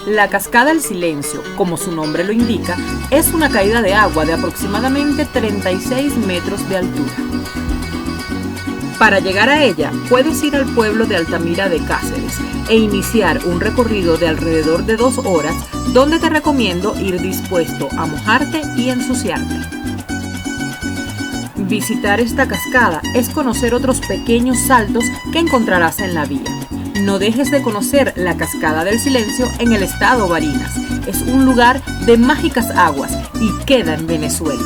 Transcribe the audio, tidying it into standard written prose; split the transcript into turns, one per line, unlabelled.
La Cascada del Silencio, como su nombre lo indica, es una caída de agua de aproximadamente 36 metros de altura. Para llegar a ella, puedes ir al pueblo de Altamira de Cáceres e iniciar un recorrido de alrededor de 2 horas, donde te recomiendo ir dispuesto a mojarte y ensuciarte. Visitar esta cascada es conocer otros pequeños saltos que encontrarás en la vía. No dejes de conocer la Cascada del Silencio en el estado Barinas. Es un lugar de mágicas aguas y queda en Venezuela.